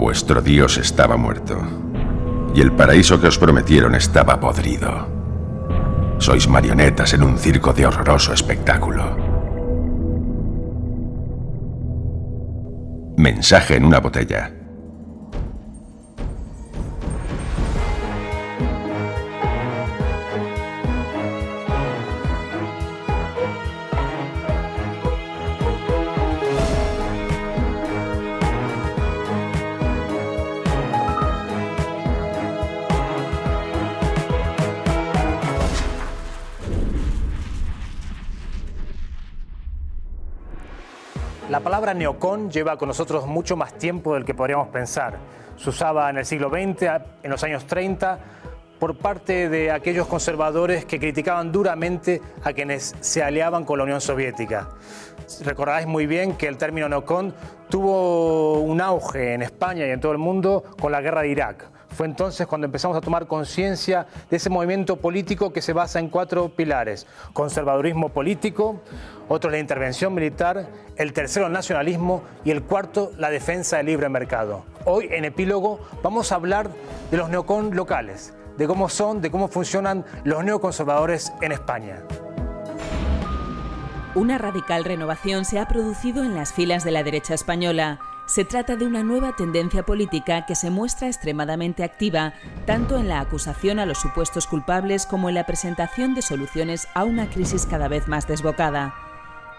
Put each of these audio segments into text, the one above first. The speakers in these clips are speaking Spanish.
Vuestro Dios estaba muerto, y el paraíso que os prometieron estaba podrido. Sois marionetas en un circo de horroroso espectáculo. Mensaje en una botella. La palabra neocon lleva con nosotros mucho más tiempo del que podríamos pensar. Se usaba en el siglo XX, en los años 30, por parte de aquellos conservadores que criticaban duramente a quienes se aliaban con la Unión Soviética. Recordáis muy bien que el término neocon tuvo un auge en España y en todo el mundo con la guerra de Irak. Fue entonces cuando empezamos a tomar conciencia de ese movimiento político que se basa en 4 pilares: conservadurismo político, otro la intervención militar, el tercero el nacionalismo y el cuarto la defensa del libre mercado. Hoy en Epílogo vamos a hablar de los neocon locales, de cómo son, de cómo funcionan los neoconservadores en España. Una radical renovación se ha producido en las filas de la derecha española. Se trata de una nueva tendencia política que se muestra extremadamente activa, tanto en la acusación a los supuestos culpables como en la presentación de soluciones a una crisis cada vez más desbocada.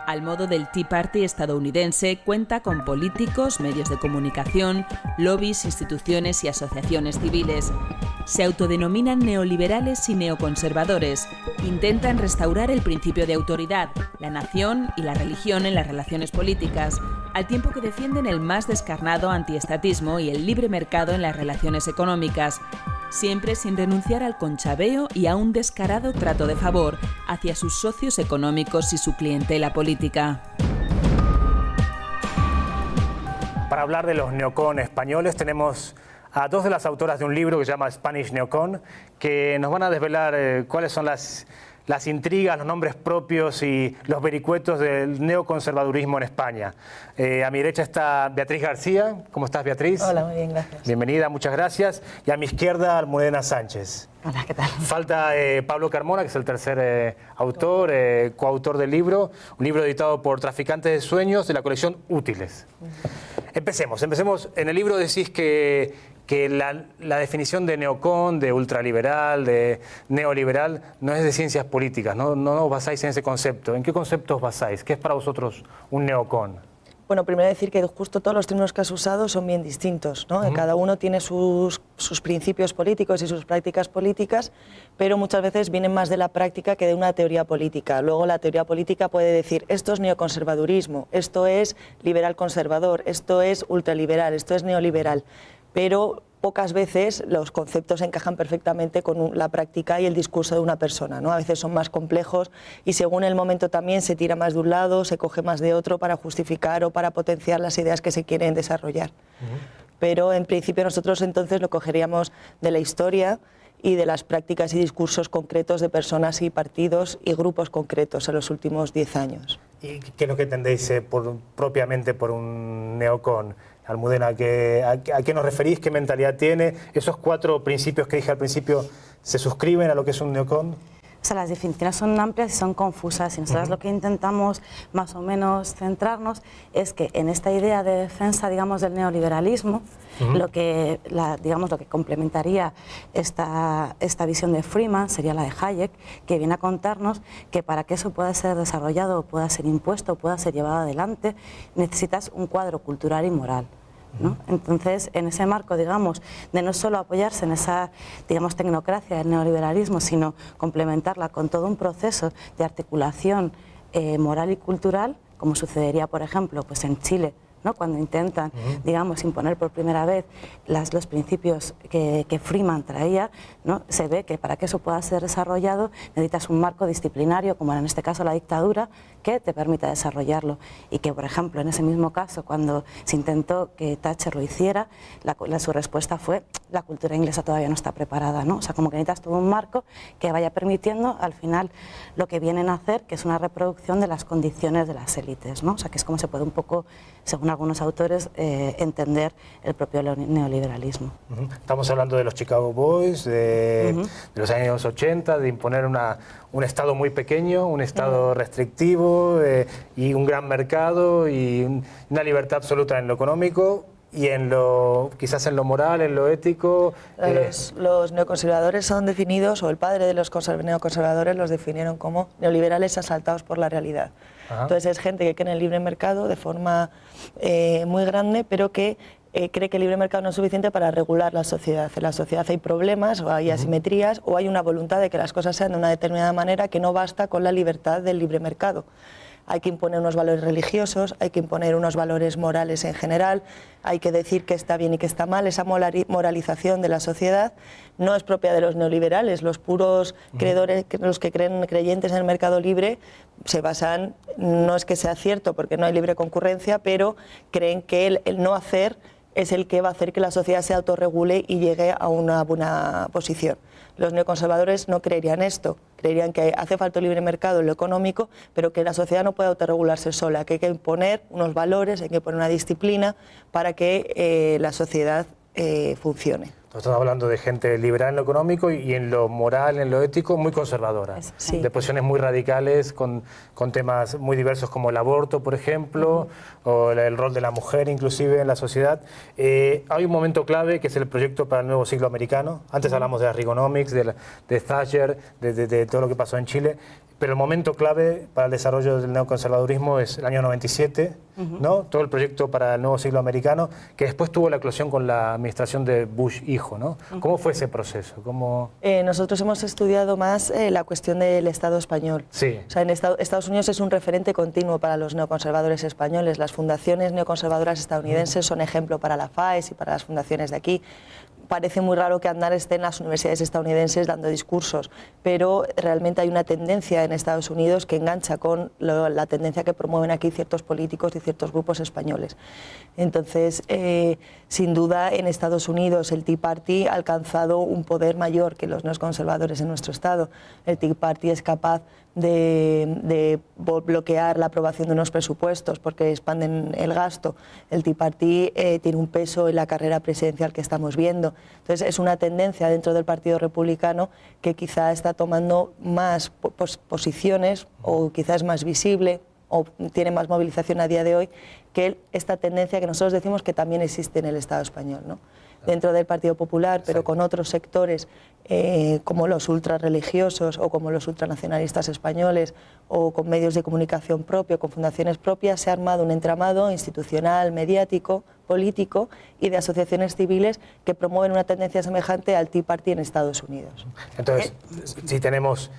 Al modo del Tea Party estadounidense, cuenta con políticos, medios de comunicación, lobbies, instituciones y asociaciones civiles. Se autodenominan neoliberales y neoconservadores. Intentan restaurar el principio de autoridad, la nación y la religión en las relaciones políticas, al tiempo que defienden el más descarnado antiestatismo y el libre mercado en las relaciones económicas, siempre sin renunciar al conchaveo y a un descarado trato de favor hacia sus socios económicos y su clientela política. Para hablar de los neocon españoles tenemos a 2 de las autoras de un libro que se llama Spanish Neocon, que nos van a desvelar cuáles son las intrigas, los nombres propios y los vericuetos del neoconservadurismo en España. A mi derecha está Beatriz García. ¿Cómo estás, Beatriz? Hola, muy bien, gracias. Bienvenida, muchas gracias. Y a mi izquierda, Almudena Sánchez. Hola, ¿qué tal? Falta Pablo Carmona, que es el tercer autor, coautor del libro, un libro editado por Traficantes de Sueños de la colección Útiles. Empecemos. En el libro decís que la definición de neocon, de ultraliberal, de neoliberal, no es de ciencias políticas, no os basáis en ese concepto. ¿En qué concepto os basáis? ¿Qué es para vosotros un neocon? Bueno, primero decir que justo todos los términos que has usado son bien distintos, ¿no? Cada uno tiene sus principios políticos y sus prácticas políticas, pero muchas veces vienen más de la práctica que de una teoría política. Luego la teoría política puede decir, esto es neoconservadurismo, esto es liberal conservador, esto es ultraliberal, esto es neoliberal, pero pocas veces los conceptos encajan perfectamente con la práctica y el discurso de una persona, ¿no? A veces son más complejos y según el momento también se tira más de un lado, se coge más de otro para justificar o para potenciar las ideas que se quieren desarrollar. Pero en principio nosotros entonces lo cogeríamos de la historia y de las prácticas y discursos concretos de personas y partidos y grupos concretos en los últimos 10 años. ¿Y qué es lo que entendéis propiamente por un neocon? Almudena, ¿a qué nos referís? ¿Qué mentalidad tiene? ¿Esos 4 principios que dije al principio se suscriben a lo que es un neocon? O sea, las definiciones son amplias y son confusas y nosotros lo que intentamos más o menos centrarnos es que en esta idea de defensa, digamos, del neoliberalismo, lo que complementaría esta visión de Freeman sería la de Hayek, que viene a contarnos que para que eso pueda ser desarrollado, pueda ser impuesto, pueda ser llevado adelante, necesitas un cuadro cultural y moral, ¿no? Entonces, en ese marco, digamos, de no solo apoyarse en esa, digamos, tecnocracia del neoliberalismo, sino complementarla con todo un proceso de articulación moral y cultural, como sucedería, por ejemplo, pues en Chile, ¿no? Cuando intentan, digamos, imponer por primera vez los principios que Freeman traía, ¿no? Se ve que para que eso pueda ser desarrollado necesitas un marco disciplinario, como en este caso la dictadura, que te permita desarrollarlo. Y que, por ejemplo, en ese mismo caso, cuando se intentó que Thatcher lo hiciera, su respuesta fue: la cultura inglesa todavía no está preparada, ¿no? O sea, como que necesitas todo un marco que vaya permitiendo, al final, lo que vienen a hacer, que es una reproducción de las condiciones de las élites, ¿no? O sea, que es como se puede un poco, según algunos autores, entender el propio neoliberalismo. Estamos hablando de los Chicago Boys, de los años 80, de imponer un Estado muy pequeño, un Estado restrictivo y un gran mercado y una libertad absoluta en lo económico. Y quizás en lo moral, en lo ético... Los neoconservadores son definidos, o el padre de los neoconservadores los definieron como neoliberales asaltados por la realidad. Ajá. Entonces es gente que cree en el libre mercado de forma muy grande, pero que cree que el libre mercado no es suficiente para regular la sociedad. En la sociedad hay problemas, o hay asimetrías, o hay una voluntad de que las cosas sean de una determinada manera que no basta con la libertad del libre mercado. Hay que imponer unos valores religiosos, hay que imponer unos valores morales en general, hay que decir qué está bien y qué está mal. Esa moralización de la sociedad no es propia de los neoliberales. Los puros creedores, los que creen creyentes en el mercado libre, se basan, no es que sea cierto porque no hay libre concurrencia, pero creen que el no hacer es el que va a hacer que la sociedad se autorregule y llegue a una buena posición. Los neoconservadores no creerían esto, creerían que hace falta el libre mercado en lo económico, pero que la sociedad no puede autorregularse sola, que hay que imponer unos valores, hay que poner una disciplina para que la sociedad funcione. Estamos hablando de gente liberal en lo económico y en lo moral, en lo ético, muy conservadora. Sí. De posiciones muy radicales, con temas muy diversos como el aborto, por ejemplo, o el rol de la mujer inclusive en la sociedad. Hay un momento clave que es el proyecto para el nuevo siglo americano. Antes hablamos de la Reaganomics, de Thatcher, de todo lo que pasó en Chile. Pero el momento clave para el desarrollo del neoconservadurismo es el año 97, ¿no? Todo el proyecto para el nuevo siglo americano, que después tuvo la eclosión con la administración de Bush hijo, ¿no? ¿Cómo fue ese proceso? Nosotros hemos estudiado más la cuestión del Estado español. Sí. O sea, Estados Unidos es un referente continuo para los neoconservadores españoles. Las fundaciones neoconservadoras estadounidenses son ejemplo para la FAES y para las fundaciones de aquí. Parece muy raro que Aznar esté en las universidades estadounidenses dando discursos, pero realmente hay una tendencia en Estados Unidos que engancha con la tendencia que promueven aquí ciertos políticos y ciertos grupos españoles. Entonces, sin duda, en Estados Unidos el Tea Party ha alcanzado un poder mayor que los neoconservadores en nuestro Estado. El Tea Party es capaz de bloquear la aprobación de unos presupuestos porque expanden el gasto. El Tea Party tiene un peso en la carrera presidencial que estamos viendo. Entonces es una tendencia dentro del Partido Republicano que quizá está tomando más posiciones o quizá es más visible o tiene más movilización a día de hoy que esta tendencia que nosotros decimos que también existe en el Estado español, ¿no? Dentro del Partido Popular, pero con otros sectores como los ultrarreligiosos o como los ultranacionalistas españoles o con medios de comunicación propios, con fundaciones propias, se ha armado un entramado institucional, mediático, político y de asociaciones civiles que promueven una tendencia semejante al Tea Party en Estados Unidos. Entonces, si tenemos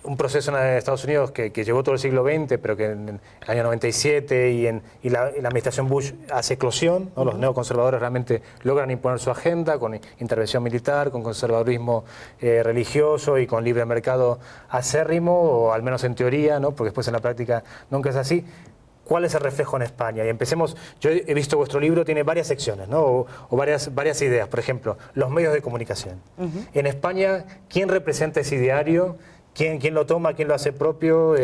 un proceso en Estados Unidos que llevó todo el siglo XX, pero que en el año 97 y la administración Bush hace eclosión, ¿no? Los neoconservadores realmente logran imponer su agenda con intervención militar, con conservadurismo religioso y con libre mercado acérrimo, o al menos en teoría, ¿no? Porque después en la práctica nunca es así. ¿Cuál es el reflejo en España? Y empecemos, yo he visto vuestro libro, tiene varias secciones, ¿no? o varias ideas. Por ejemplo, los medios de comunicación. En España, ¿quién representa ese ideario? ¿Quién lo toma? ¿Quién lo hace propio?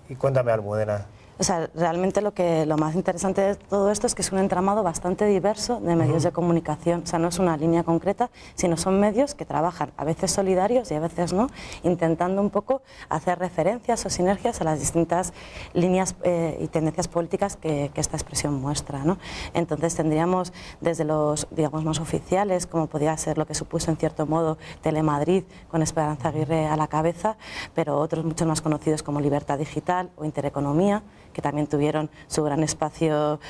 Y cuéntame, Almudena. O sea, realmente lo más interesante de todo esto es que es un entramado bastante diverso de medios de comunicación. O sea, no es una línea concreta, sino son medios que trabajan, a veces solidarios y a veces no, intentando un poco hacer referencias o sinergias a las distintas líneas y tendencias políticas que esta expresión muestra, ¿no? Entonces tendríamos desde los, digamos, más oficiales, como podía ser lo que supuso en cierto modo Telemadrid, con Esperanza Aguirre a la cabeza, pero otros mucho más conocidos como Libertad Digital o Intereconomía, que también tuvieron su gran espacio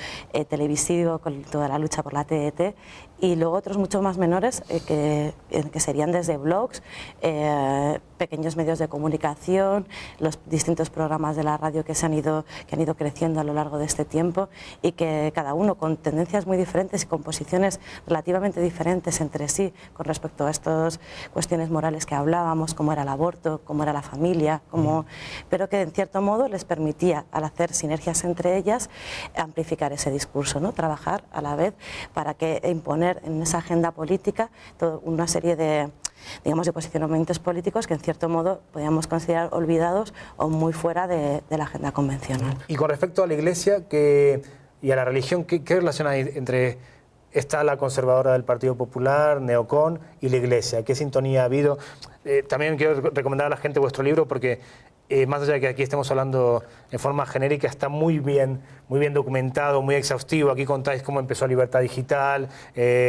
televisivo con toda la lucha por la TET, y luego otros mucho más menores que serían desde blogs, pequeños medios de comunicación, los distintos programas de la radio que han ido creciendo a lo largo de este tiempo y que cada uno con tendencias muy diferentes y con posiciones relativamente diferentes entre sí con respecto a estas cuestiones morales que hablábamos, como era el aborto, como era la familia, pero que en cierto modo les permitía, al hacer sinergias entre ellas, amplificar ese discurso, ¿no? Trabajar a la vez para que imponer en esa agenda política toda una serie de, digamos, de posicionamientos políticos que en cierto modo podríamos considerar olvidados o muy fuera de la agenda convencional. Y con respecto a la Iglesia, y a la religión, ¿qué relación hay entre esta ala conservadora del Partido Popular, Neocon, y la Iglesia? ¿Qué sintonía ha habido? También quiero recomendar a la gente vuestro libro porque más allá de que aquí estemos hablando en forma genérica, está muy bien documentado, muy exhaustivo. Aquí contáis cómo empezó Libertad Digital,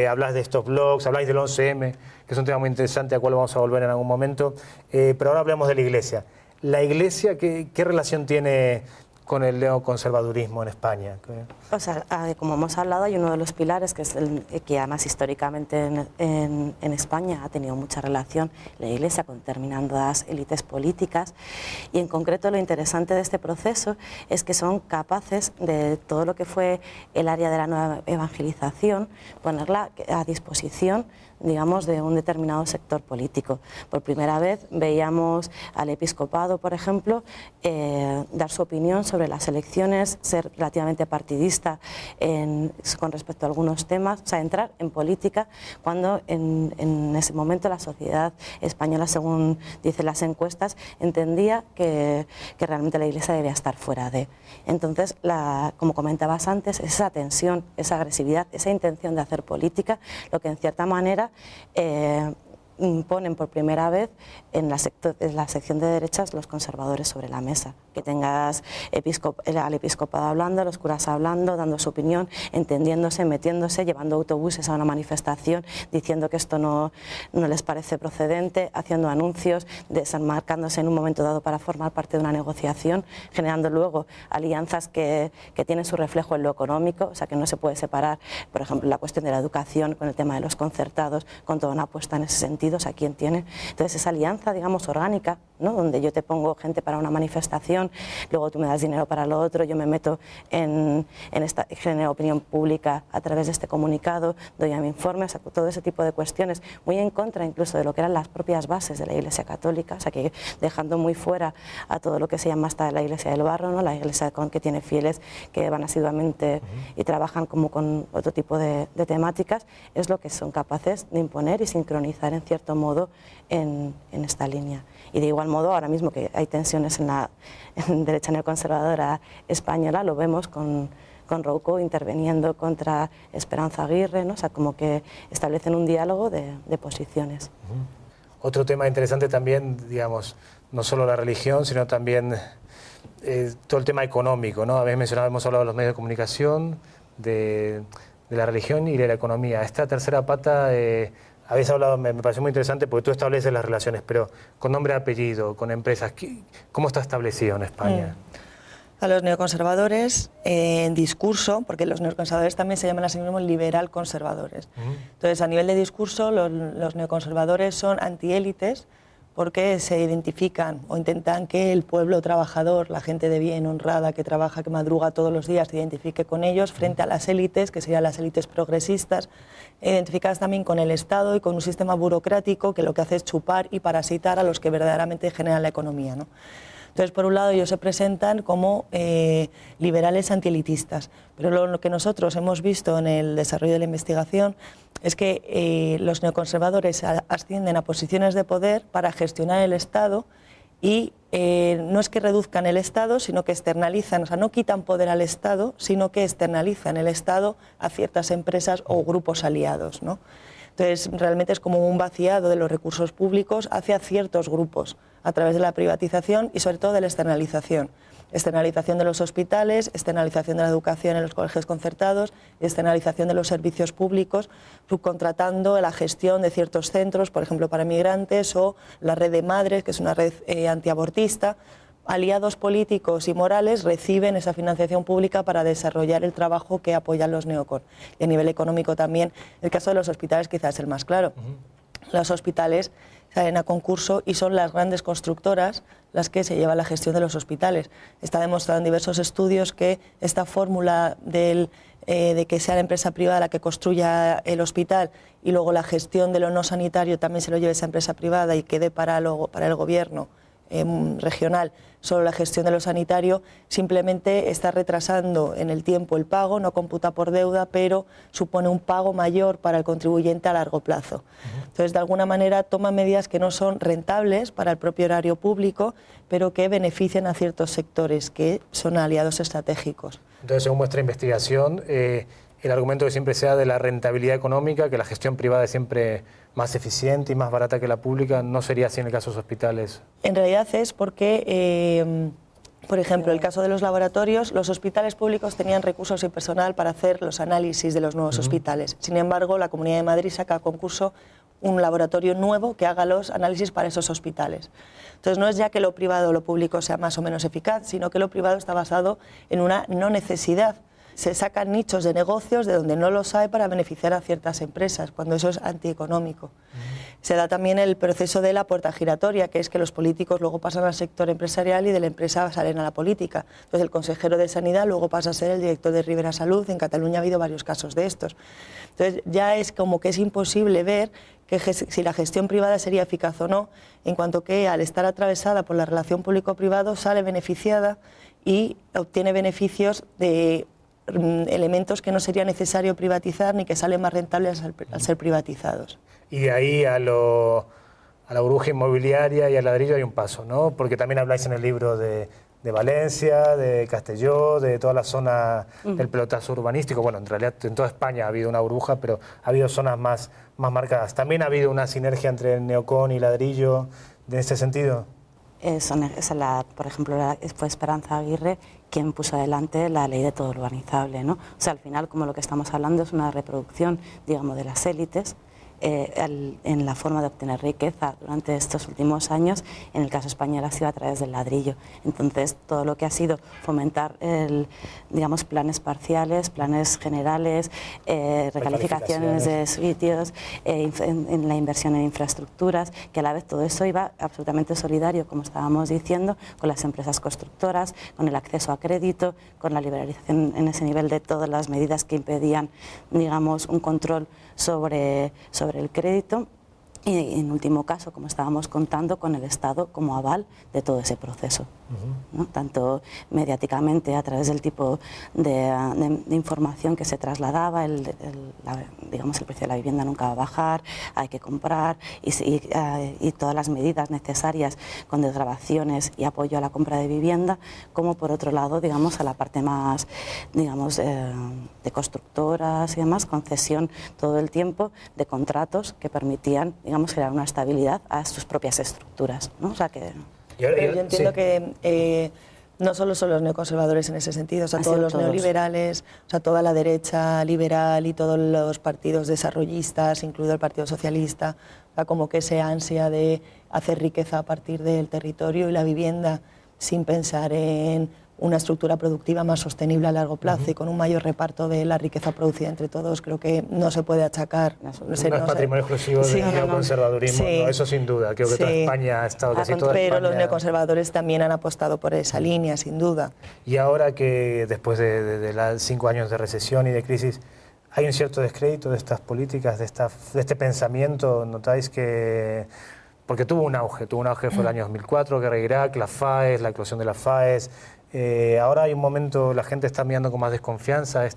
habláis de estos blogs, habláis del 11M, que es un tema muy interesante al cual vamos a volver en algún momento. Pero ahora hablamos de la Iglesia. ¿La Iglesia qué relación tiene con el neoconservadurismo en España? O sea, como hemos hablado, hay uno de los pilares que es que además históricamente en España ha tenido mucha relación la Iglesia con determinadas élites políticas, y en concreto lo interesante de este proceso es que son capaces de todo lo que fue el área de la nueva evangelización, ponerla a disposición, digamos, de un determinado sector político. Por primera vez veíamos al episcopado, por ejemplo, dar su opinión sobre las elecciones, ser relativamente partidista con respecto a algunos temas, o sea, entrar en política cuando en ese momento la sociedad española, según dicen las encuestas, entendía que realmente la Iglesia debía estar fuera de. Entonces, como comentabas antes, esa tensión, esa agresividad, esa intención de hacer política, lo que en cierta manera ponen por primera vez en la sección de derechas los conservadores sobre la mesa. Que tengas al episcopado hablando, los curas hablando, dando su opinión, entendiéndose, metiéndose, llevando autobuses a una manifestación, diciendo que esto no les parece procedente, haciendo anuncios, desenmarcándose en un momento dado para formar parte de una negociación, generando luego alianzas que tienen su reflejo en lo económico, o sea que no se puede separar, por ejemplo, la cuestión de la educación con el tema de los concertados, con toda una apuesta en ese sentido, o sea, ¿quién tiene? Entonces esa alianza, digamos, orgánica, ¿no? Donde yo te pongo gente para una manifestación, luego tú me das dinero para lo otro, yo me meto genero opinión pública a través de este comunicado, doy a mi informe, o sea, todo ese tipo de cuestiones, muy en contra incluso de lo que eran las propias bases de la Iglesia Católica, o sea, que dejando muy fuera a todo lo que se llama hasta la Iglesia del Barro, ¿no? La Iglesia que tiene fieles que van asiduamente y trabajan como con otro tipo de temáticas, es lo que son capaces de imponer y sincronizar en cierto modo en esta línea. Y de igual modo, ahora mismo que hay tensiones en la derecha neoconservadora española, lo vemos con Rouco interviniendo contra Esperanza Aguirre, ¿no? O sea, como que establecen un diálogo de posiciones. Otro tema interesante también, digamos, no solo la religión, sino también todo el tema económico, ¿no? Habéis mencionado, hemos hablado de los medios de comunicación, de la religión y de la economía. Esta tercera pata... habéis hablado, me pareció muy interesante porque tú estableces las relaciones, pero con nombre y apellido, con empresas, ¿cómo está establecido en España? A los neoconservadores, en discurso, porque los neoconservadores también se llaman a sí mismos liberal conservadores. Entonces, a nivel de discurso, los neoconservadores son antiélites porque se identifican o intentan que el pueblo trabajador, la gente de bien, honrada, que trabaja, que madruga todos los días, se identifique con ellos frente a las élites, que serían las élites progresistas, identificadas también con el Estado y con un sistema burocrático que lo que hace es chupar y parasitar a los que verdaderamente generan la economía, ¿no? Entonces, por un lado, ellos se presentan como liberales antielitistas, pero lo que nosotros hemos visto en el desarrollo de la investigación es que los neoconservadores ascienden a posiciones de poder para gestionar el Estado y no es que reduzcan el Estado, sino que externalizan, o sea, no quitan poder al Estado, sino que externalizan el Estado a ciertas empresas o grupos aliados, ¿no? Entonces, realmente es como un vaciado de los recursos públicos hacia ciertos grupos, a través de la privatización y sobre todo de la externalización. Externalización de los hospitales, externalización de la educación en los colegios concertados, externalización de los servicios públicos, subcontratando la gestión de ciertos centros, por ejemplo, para migrantes, o la red de madres, que es una red antiabortista. Aliados políticos y morales reciben esa financiación pública para desarrollar el trabajo que apoyan los neocon. Y a nivel económico también, el caso de los hospitales quizás es el más claro. Los hospitales salen a concurso y son las grandes constructoras las que se llevan la gestión de los hospitales. Está demostrado en diversos estudios que esta fórmula de que sea la empresa privada la que construya el hospital y luego la gestión de lo no sanitario también se lo lleve esa empresa privada y quede para el gobierno regional solo la gestión de lo sanitario, simplemente está retrasando en el tiempo el pago, no computa por deuda, pero supone un pago mayor para el contribuyente a largo plazo. Entonces, de alguna manera, toma medidas que no son rentables para el propio erario público, pero que benefician a ciertos sectores que son aliados estratégicos. Entonces, según vuestra investigación, el argumento que siempre sea de la rentabilidad económica, que la gestión privada es siempre más eficiente y más barata que la pública, ¿no sería así en el caso de los hospitales? En realidad es porque, por ejemplo, el caso de los laboratorios, los hospitales públicos tenían recursos y personal para hacer los análisis de los nuevos hospitales. Sin embargo, la Comunidad de Madrid saca a concurso un laboratorio nuevo que haga los análisis para esos hospitales. Entonces, no es ya que lo privado o lo público sea más o menos eficaz, sino que lo privado está basado en una no necesidad. Se sacan nichos de negocios de donde no los hay para beneficiar a ciertas empresas, cuando eso es antieconómico. Se da también el proceso de la puerta giratoria, que es que los políticos luego pasan al sector empresarial y de la empresa salen a la política. Entonces, el consejero de Sanidad luego pasa a ser el director de Ribera Salud. En Cataluña ha habido varios casos de estos. Entonces, ya es como que es imposible ver que si la gestión privada sería eficaz o no, en cuanto que al estar atravesada por la relación público-privado sale beneficiada y obtiene beneficios de elementos que no sería necesario privatizar ni que salen más rentables al ser privatizados. Y de ahí a la burbuja inmobiliaria y al ladrillo hay un paso, ¿no? Porque también habláis en el libro de Valencia, de Castelló, de toda la zona del pelotazo urbanístico. Bueno, en realidad en toda España ha habido una burbuja, pero ha habido zonas más marcadas. ¿También ha habido una sinergia entre neocon y ladrillo en ese sentido? Por ejemplo, fue Esperanza Aguirre quien puso adelante la ley de todo urbanizable, ¿no? O sea, al final, como lo que estamos hablando es una reproducción, digamos, de las élites, en la forma de obtener riqueza durante estos últimos años. En el caso español ha sido a través del ladrillo. Entonces, todo lo que ha sido fomentar, digamos, planes parciales, planes generales, recalificaciones de sitios, en la inversión en infraestructuras, que a la vez todo eso iba absolutamente solidario, como estábamos diciendo, con las empresas constructoras, con el acceso a crédito, con la liberalización en ese nivel de todas las medidas que impedían, digamos, un control sobre el crédito y, en último caso, como estábamos contando, con el Estado como aval de todo ese proceso, ¿no? Tanto mediáticamente a través del tipo de información que se trasladaba, digamos, el precio de la vivienda nunca va a bajar, hay que comprar, y todas las medidas necesarias con desgravaciones y apoyo a la compra de vivienda, como por otro lado, digamos, a la parte más, digamos, de constructoras y demás, concesión todo el tiempo de contratos que permitían, digamos, crear una estabilidad a sus propias estructuras, ¿no? O sea que... Yo entiendo que no solo son los neoconservadores en ese sentido, o sea, todos los neoliberales, o sea, toda la derecha liberal y todos los partidos desarrollistas, incluido el Partido Socialista, o sea, como que esa ansia de hacer riqueza a partir del territorio y la vivienda sin pensar en una estructura productiva más sostenible a largo plazo y con un mayor reparto de la riqueza producida entre todos, creo que no se puede achacar. No es patrimonio exclusivo del neoconservadurismo, no, eso sin duda. Creo que toda España ha estado casi toda España... Pero los neoconservadores también han apostado por esa línea, sin duda. Y ahora que después de los 5 años de recesión y de crisis, hay un cierto descrédito de estas políticas, de este pensamiento, ¿notáis que...? Porque tuvo un auge fue el año 2004, guerra de Irak, la FAES, la eclosión de la FAES... ahora hay un momento, la gente está mirando con más desconfianza,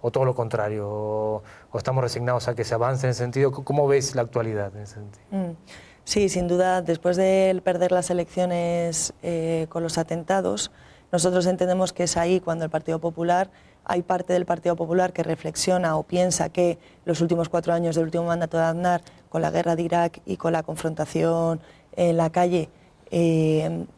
o todo lo contrario, o estamos resignados a que se avance en ese sentido. ¿Cómo veis la actualidad en ese sentido? Sí, sin duda, después de perder las elecciones con los atentados, nosotros entendemos que es ahí cuando el Partido Popular, hay parte del Partido Popular que reflexiona o piensa que los últimos 4 años del último mandato de Aznar, con la guerra de Irak y con la confrontación en la calle,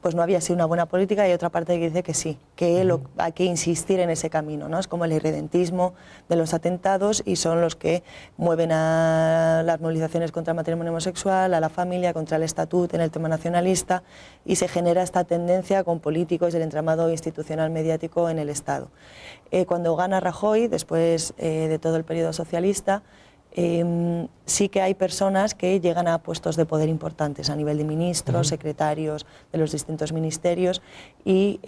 pues no había sido una buena política, y otra parte que dice que sí, que hay que insistir en ese camino, ¿no? Es como el irredentismo de los atentados y son los que mueven a las movilizaciones contra el matrimonio homosexual, a la familia, contra el estatuto en el tema nacionalista, y se genera esta tendencia con políticos del entramado institucional mediático en el Estado. Cuando gana Rajoy, después de todo el periodo socialista, sí que hay personas que llegan a puestos de poder importantes a nivel de ministros, secretarios de los distintos ministerios, y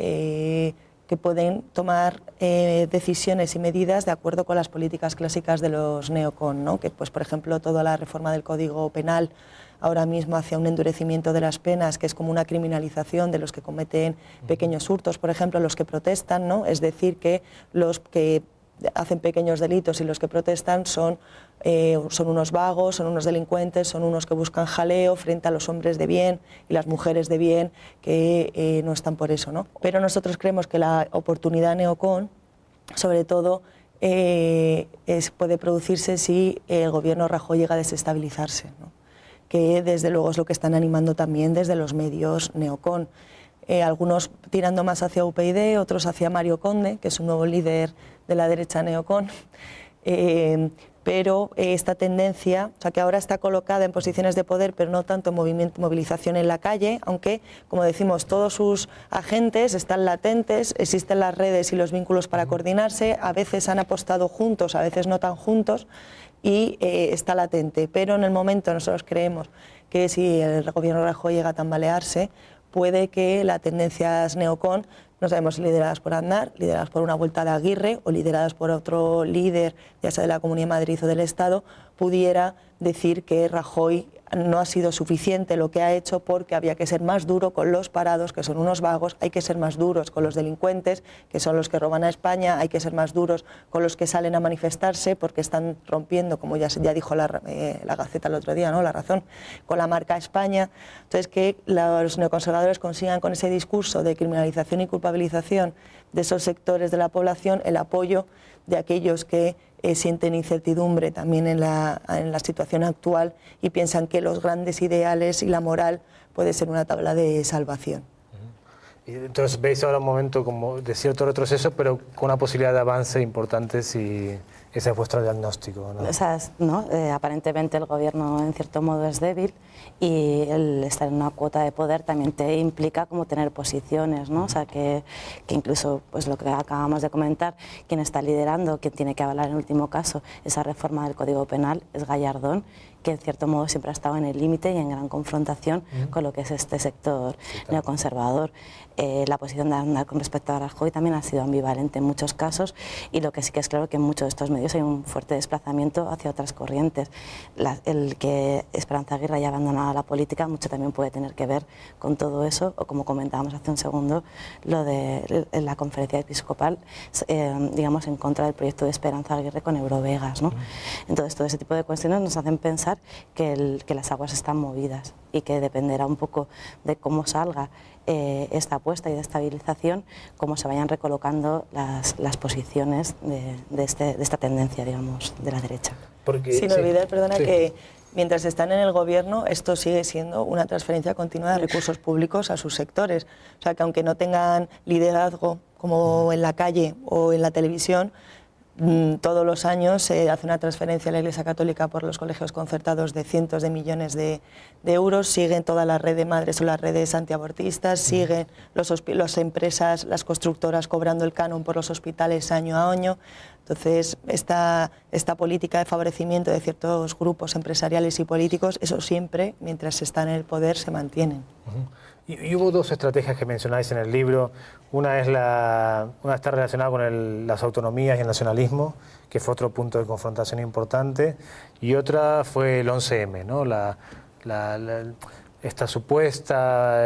que pueden tomar decisiones y medidas de acuerdo con las políticas clásicas de los neocon, ¿no? Que, pues, por ejemplo, toda la reforma del Código Penal ahora mismo hacia un endurecimiento de las penas, que es como una criminalización de los que cometen pequeños hurtos, por ejemplo, los que protestan, ¿no? Es decir, que los que hacen pequeños delitos y los que protestan son unos vagos, son unos delincuentes, son unos que buscan jaleo frente a los hombres de bien y las mujeres de bien que no están por eso, ¿no? Pero nosotros creemos que la oportunidad neocon, sobre todo, puede producirse si el gobierno Rajoy llega a desestabilizarse, ¿no? Que desde luego es lo que están animando también desde los medios neocon. Algunos tirando más hacia UPyD, otros hacia Mario Conde, que es un nuevo líder de la derecha neocon, pero esta tendencia, o sea, que ahora está colocada en posiciones de poder, pero no tanto en movilización en la calle, aunque, como decimos, todos sus agentes están latentes, existen las redes y los vínculos para coordinarse, a veces han apostado juntos, a veces no tan juntos, y está latente, pero en el momento nosotros creemos que si el gobierno Rajoy llega a tambalearse, puede que las tendencias neocon, no sabemos si lideradas por Aznar, lideradas por una vuelta de Aguirre o lideradas por otro líder, ya sea de la Comunidad de Madrid o del Estado, pudiera decir que Rajoy no ha sido suficiente lo que ha hecho porque había que ser más duro con los parados, que son unos vagos, hay que ser más duros con los delincuentes, que son los que roban a España, hay que ser más duros con los que salen a manifestarse porque están rompiendo, como ya dijo la Gaceta el otro día, ¿no? La Razón, con la marca España. Entonces, que los neoconservadores consigan con ese discurso de criminalización y culpabilización de esos sectores de la población el apoyo de aquellos que sienten incertidumbre también en la situación actual y piensan que los grandes ideales y la moral puede ser una tabla de salvación. Entonces veis ahora un momento como de cierto retroceso, pero con una posibilidad de avance importante si ese es vuestro diagnóstico, ¿no? O sea, ¿no? Aparentemente el gobierno en cierto modo es débil y el estar en una cuota de poder también te implica como tener posiciones, ¿no? O sea, que incluso pues lo que acabamos de comentar, quien está liderando, quien tiene que avalar en último caso esa reforma del Código Penal es Gallardón, que en cierto modo siempre ha estado en el límite y en gran confrontación con lo que es este sector neoconservador. La posición de Aznar con respecto a Rajoy también ha sido ambivalente en muchos casos y lo que sí que es claro que en muchos de estos medios hay un fuerte desplazamiento hacia otras corrientes. El que Esperanza Aguirre haya abandonado la política mucho también puede tener que ver con todo eso, o como comentábamos hace un segundo, lo de la conferencia episcopal, digamos, en contra del proyecto de Esperanza Aguirre con Eurovegas, ¿no? Entonces todo ese tipo de cuestiones nos hacen pensar que las aguas están movidas y que dependerá un poco de cómo salga esta apuesta y de estabilización, cómo se vayan recolocando las posiciones de esta tendencia, digamos, de la derecha. Porque, sin olvidar, perdona, que mientras están en el gobierno, esto sigue siendo una transferencia continua de recursos públicos a sus sectores. O sea, que aunque no tengan liderazgo como en la calle o en la televisión, todos los años se hace una transferencia a la Iglesia Católica por los colegios concertados de cientos de millones de euros, siguen toda la red de madres o las redes antiabortistas, siguen las empresas, las constructoras cobrando el canon por los hospitales año a año. Entonces, esta política de favorecimiento de ciertos grupos empresariales y políticos, eso siempre, mientras están en el poder, se mantienen. Y hubo dos estrategias que mencionáis en el libro. Una está relacionada con las autonomías y el nacionalismo, que fue otro punto de confrontación importante, y otra fue el 11M, ¿no? Esta supuesta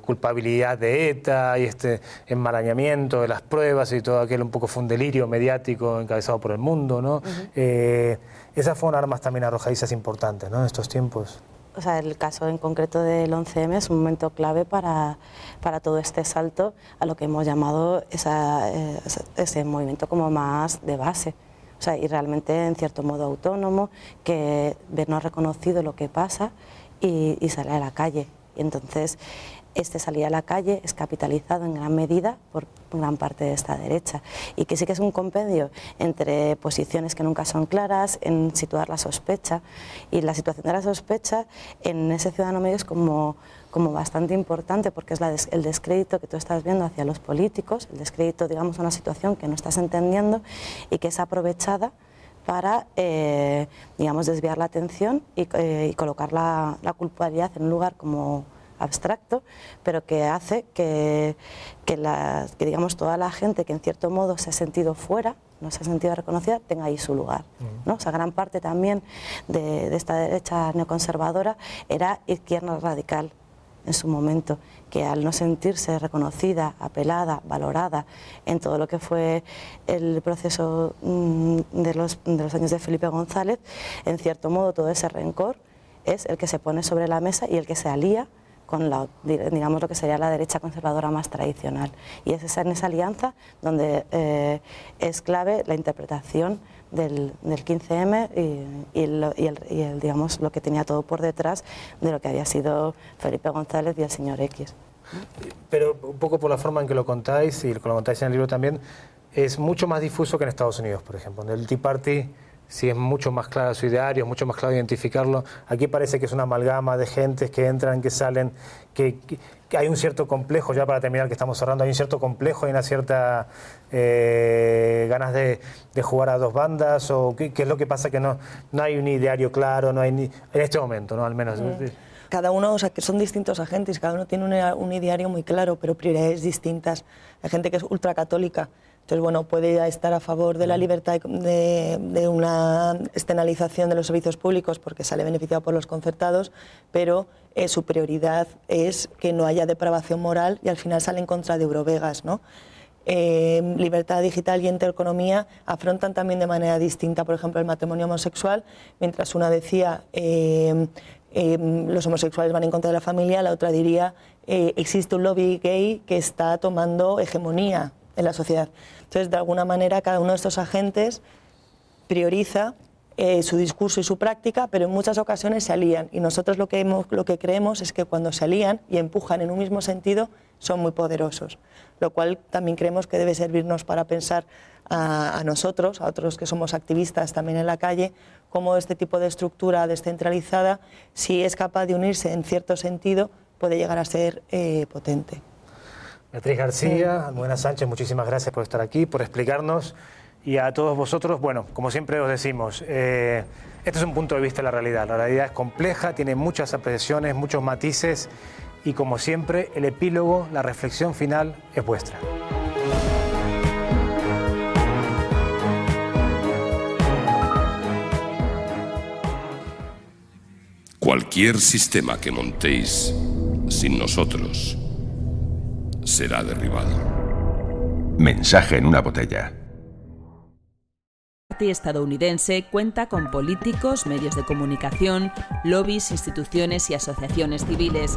culpabilidad de ETA y este enmarañamiento de las pruebas y todo aquel un poco fue un delirio mediático encabezado por El Mundo, ¿no? Esas fueron armas también arrojadizas importantes, ¿no? En estos tiempos. O sea, el caso en concreto del 11M es un momento clave para todo este salto a lo que hemos llamado ese movimiento como más de base. O sea, y realmente en cierto modo autónomo, que vernos reconocido lo que pasa y sale a la calle. Y entonces, este salir a la calle es capitalizado en gran medida por gran parte de esta derecha y que sí que es un compendio entre posiciones que nunca son claras, en situar la sospecha, y la situación de la sospecha en ese ciudadano medio es como bastante importante porque es el descrédito que tú estás viendo hacia los políticos, el descrédito, digamos, a una situación que no estás entendiendo y que es aprovechada para, digamos, desviar la atención y colocar la culpabilidad en un lugar como abstracto, pero que hace que digamos, toda la gente que en cierto modo se ha sentido fuera, no se ha sentido reconocida, tenga ahí su lugar, ¿no? O sea, gran parte también de esta derecha neoconservadora era izquierda radical en su momento, que al no sentirse reconocida, apelada, valorada en todo lo que fue el proceso de los años de Felipe González, en cierto modo todo ese rencor es el que se pone sobre la mesa y el que se alía con digamos, lo que sería la derecha conservadora más tradicional. Y es en esa alianza donde es clave la interpretación del 15M y digamos, lo que tenía todo por detrás de lo que había sido Felipe González y el señor X. Pero un poco por la forma en que lo contáis, y lo contáis en el libro también, es mucho más difuso que en Estados Unidos, por ejemplo. En el Tea Party sí es mucho más claro su ideario, es mucho más claro identificarlo. Aquí parece que es una amalgama de gentes que entran, que salen, que hay un cierto complejo, ya para terminar que estamos cerrando, hay un cierto complejo, hay una cierta ganas de jugar a dos bandas, o ¿qué es lo que pasa? Que no hay un ideario claro, no hay en este momento, ¿no? Al menos. Cada uno, o sea, que son distintos agentes, cada uno tiene un ideario muy claro, pero prioridades distintas. Hay gente que es ultracatólica, entonces, bueno, puede estar a favor de la libertad de una externalización de los servicios públicos porque sale beneficiado por los concertados, pero su prioridad es que no haya depravación moral y al final sale en contra de Eurovegas, ¿no? Libertad digital y intereconomía afrontan también de manera distinta, por ejemplo, el matrimonio homosexual, mientras una decía los homosexuales van en contra de la familia, la otra diría existe un lobby gay que está tomando hegemonía en la sociedad. Entonces, de alguna manera, cada uno de estos agentes prioriza su discurso y su práctica, pero en muchas ocasiones se alían. Y nosotros lo que creemos es que cuando se alían y empujan en un mismo sentido, son muy poderosos. Lo cual también creemos que debe servirnos para pensar a nosotros, a otros que somos activistas también en la calle, cómo este tipo de estructura descentralizada, si es capaz de unirse en cierto sentido, puede llegar a ser potente. Beatriz García, Almudena Sánchez, muchísimas gracias por estar aquí, por explicarnos. Y a todos vosotros, bueno, como siempre os decimos, este es un punto de vista de la realidad. La realidad es compleja, tiene muchas apreciaciones, muchos matices y como siempre, el epílogo, la reflexión final es vuestra. Cualquier sistema que montéis sin nosotros será derribado. Mensaje en una botella. El estadounidense cuenta con políticos, medios de comunicación, lobbies, instituciones y asociaciones civiles.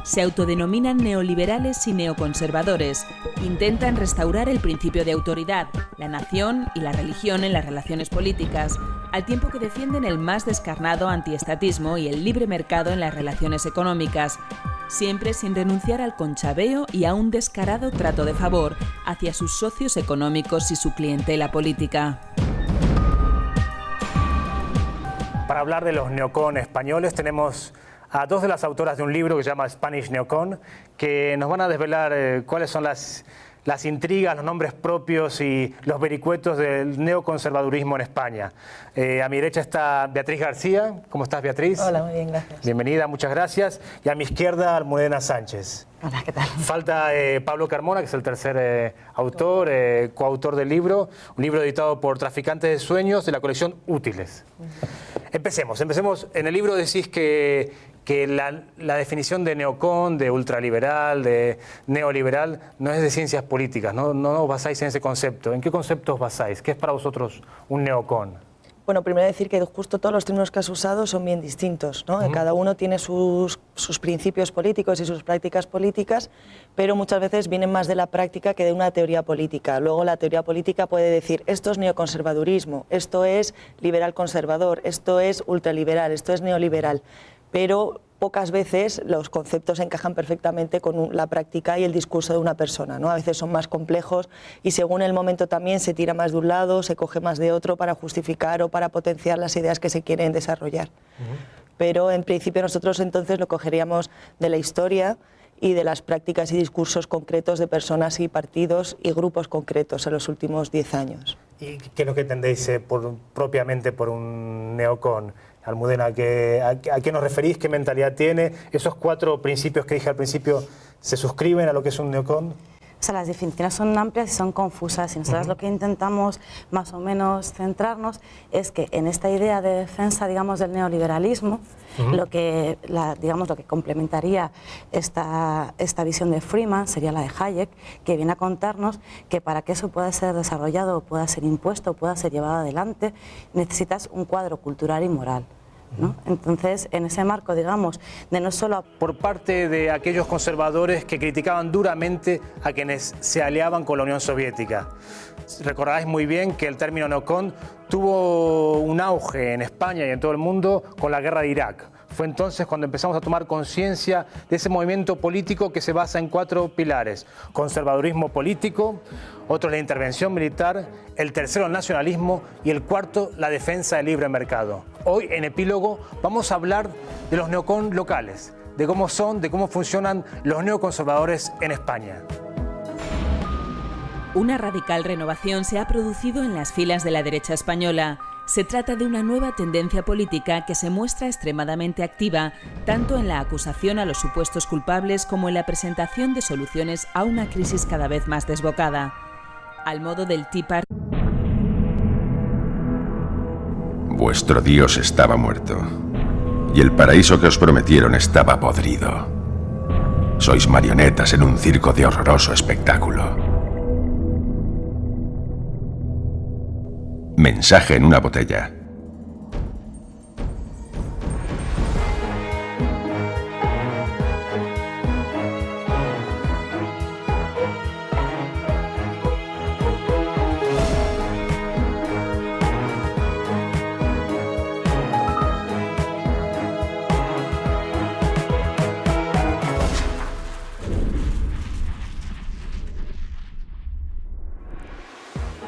Se autodenominan neoliberales y neoconservadores. Intentan restaurar el principio de autoridad, la nación y la religión en las relaciones políticas, al tiempo que defienden el más descarnado antiestatismo y el libre mercado en las relaciones económicas, siempre sin renunciar al conchaveo y a un descarado trato de favor hacia sus socios económicos y su clientela política. Para hablar de los neocon españoles tenemos a dos de las autoras de un libro que se llama Spanish Neocon, que nos van a desvelar cuáles son las intrigas, los nombres propios y los vericuetos del neoconservadurismo en España. A mi derecha está Beatriz García. ¿Cómo estás, Beatriz? Hola, muy bien, gracias. Bienvenida, muchas gracias. Y a mi izquierda, Almudena Sánchez. Hola, ¿qué tal? Falta Pablo Carmona, que es el tercer autor, coautor del libro, un libro editado por Traficantes de Sueños de la colección Útiles. Empecemos. En el libro decís que la definición de neocon, de ultraliberal, de neoliberal, no es de ciencias políticas, no os basáis en ese concepto. ¿En qué concepto os basáis? ¿Qué es para vosotros un neocon? Bueno, primero decir que justo todos los términos que has usado son bien distintos, ¿no? Cada uno tiene sus principios políticos y sus prácticas políticas, pero muchas veces vienen más de la práctica que de una teoría política. Luego la teoría política puede decir, esto es neoconservadurismo, esto es liberal conservador, esto es ultraliberal, esto es neoliberal, pero pocas veces los conceptos encajan perfectamente con la práctica y el discurso de una persona, ¿no? A veces son más complejos y según el momento también se tira más de un lado, se coge más de otro para justificar o para potenciar las ideas que se quieren desarrollar. Pero en principio nosotros entonces lo cogeríamos de la historia y de las prácticas y discursos concretos de personas y partidos y grupos concretos en los últimos 10 años. ¿Y qué es lo que entendéis propiamente por un neocon? Almudena, ¿a qué nos referís? ¿Qué mentalidad tiene? ¿Esos 4 principios que dije al principio se suscriben a lo que es un neocon? O sea, las definiciones son amplias y son confusas, y nosotros lo que intentamos más o menos centrarnos es que en esta idea de defensa, digamos, del neoliberalismo, lo que complementaría esta visión de Freeman sería la de Hayek, que viene a contarnos que para que eso pueda ser desarrollado, pueda ser impuesto, pueda ser llevado adelante, necesitas un cuadro cultural y moral, ¿no? Entonces, en ese marco, digamos, de no solo... Por parte de aquellos conservadores que criticaban duramente a quienes se aliaban con la Unión Soviética. Recordáis muy bien que el término neocon tuvo un auge en España y en todo el mundo con la guerra de Irak. Fue entonces cuando empezamos a tomar conciencia de ese movimiento político que se basa en 4 pilares: conservadurismo político, otro la intervención militar, el tercero el nacionalismo y el cuarto la defensa del libre mercado. Hoy en Epílogo vamos a hablar de los neocon locales, de cómo son, de cómo funcionan los neoconservadores en España. Una radical renovación se ha producido en las filas de la derecha española. Se trata de una nueva tendencia política que se muestra extremadamente activa, tanto en la acusación a los supuestos culpables como en la presentación de soluciones a una crisis cada vez más desbocada. Al modo del Tea Party. Vuestro Dios estaba muerto, y el paraíso que os prometieron estaba podrido. Sois marionetas en un circo de horroroso espectáculo. Mensaje en una botella.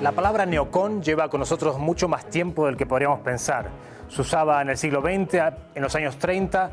La palabra neocon lleva con nosotros mucho más tiempo del que podríamos pensar. Se usaba en el siglo XX, en los años 30,